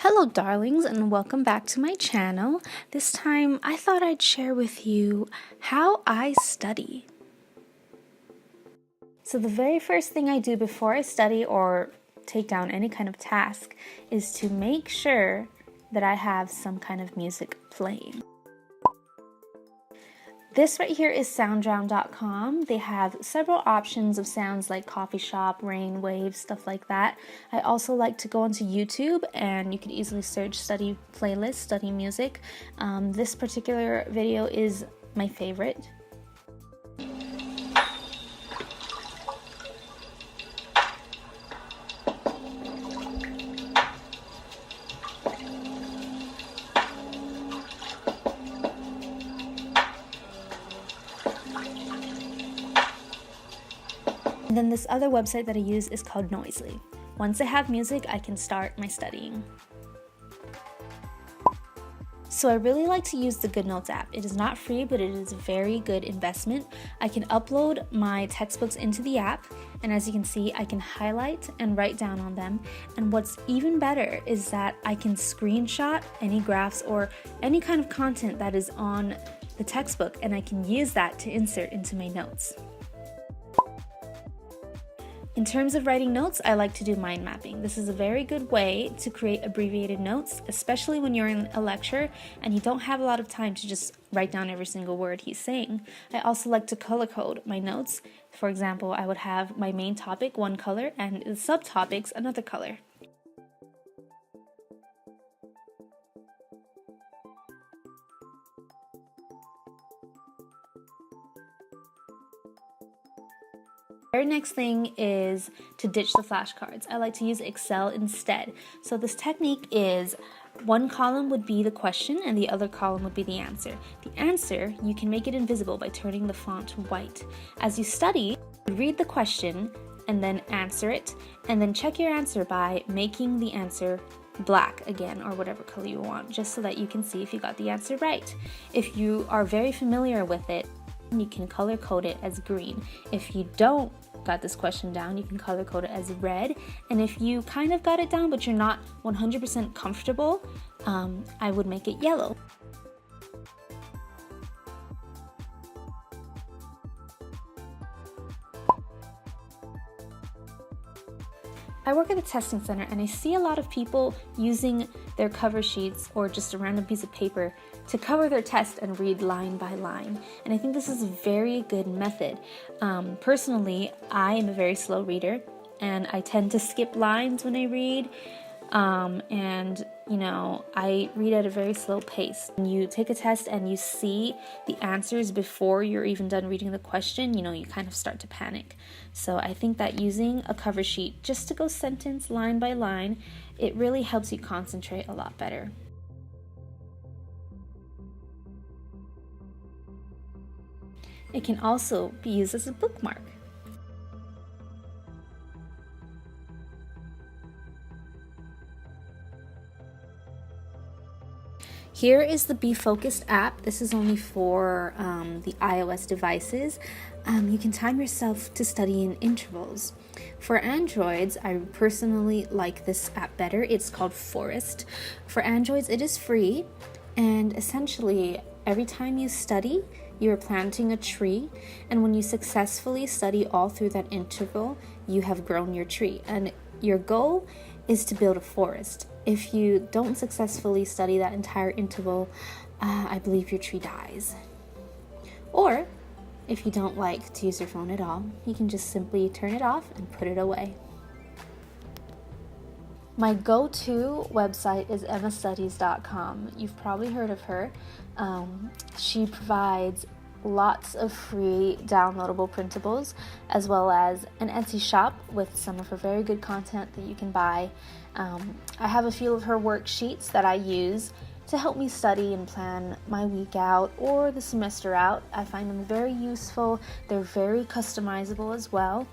Hello darlings, and welcome back to my channel. This time I thought I'd share with you how I study. So the very first thing I do before I study or take down any kind of task is to make sure that I have some kind of music playing. This right here is sounddrown.com. They have several options of sounds like coffee shop, rain, waves, stuff like that. I also like to go onto YouTube, and you can easily search study playlist, study music. This particular video is my favorite. And then this other website that I use is called Noisely. Once I have music, I can start my studying. So I really like to use the GoodNotes app. It is not free, but it is a very good investment. I can upload my textbooks into the app, and as you can see, I can highlight and write down on them. And what's even better is that I can screenshot any graphs or any kind of content that is on the textbook, and I can use that to insert into my notes. In terms of writing notes, I like to do mind mapping. This is a very good way to create abbreviated notes, especially when you're in a lecture and you don't have a lot of time to just write down every single word he's saying. I also like to color code my notes. For example, I would have my main topic one color and the subtopics another color. Very next thing is to ditch the flashcards. I like to use Excel instead. So this technique is one column would be the question and the other column would be the answer. The answer, you can make it invisible by turning the font white. As you study, read the question and then answer it, and then check your answer by making the answer black again, or whatever color you want, just so that you can see if you got the answer right. If you are very familiar with it, you can color code it as green. If you don't got this question down, you can color code it as red. And if you kind of got it down but you're not 100% comfortable, I would make it yellow. I work at a testing center, and I see a lot of people using their cover sheets or just a random piece of paper to cover their test and read line by line. And I think this is a very good method. Personally, I am a very slow reader, and I tend to skip lines when I read. I read at a very slow pace. When you take a test and you see the answers before you're even done reading the question, you kind of start to panic. So I think that using a cover sheet just to go sentence line by line, it really helps you concentrate a lot better. It can also be used as a bookmark. Here is the Be Focused app. This is only for the iOS devices. You can time yourself to study in intervals. For Androids, I personally like this app better. It's called Forest. For Androids, it is free, and essentially every time you study, you're planting a tree, and when you successfully study all through that interval, you have grown your tree, and your goal is to build a forest. If you don't successfully study that entire interval, I believe your tree dies. Or, if you don't like to use your phone at all, you can just simply turn it off and put it away. My go-to website is emmastudies.com. You've probably heard of her. She provides lots of free downloadable printables, as well as an Etsy shop with some of her very good content that you can buy. I have a few of her worksheets that I use to help me study and plan my week out or the semester out. I find them very useful. They're very customizable as well.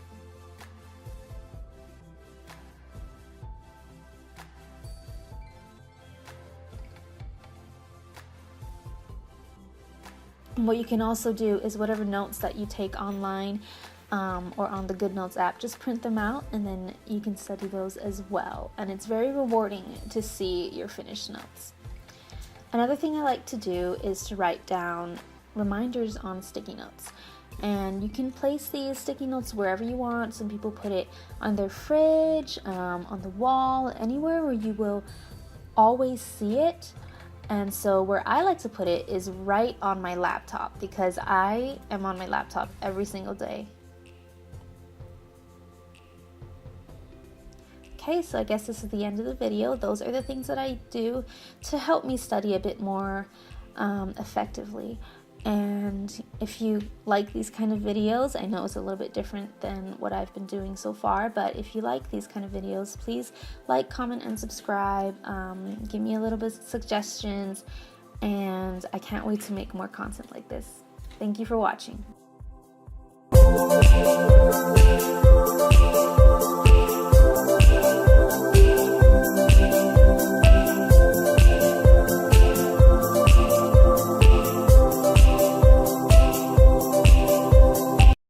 What you can also do is whatever notes that you take online, or on the GoodNotes app, just print them out and then you can study those as well. And it's very rewarding to see your finished notes. Another thing I like to do is to write down reminders on sticky notes. And you can place these sticky notes wherever you want. Some people put it on their fridge, on the wall, anywhere where you will always see it. And so where I like to put it is right on my laptop, because I am on my laptop every single day. Okay, so I guess this is the end of the video. Those are the things that I do to help me study a bit more effectively. And if you like these kind of videos, I know it's a little bit different than what I've been doing so far, but if you like these kind of videos, please like, comment, and subscribe. Give me a little bit of suggestions, and I can't wait to make more content like this. Thank you for watching.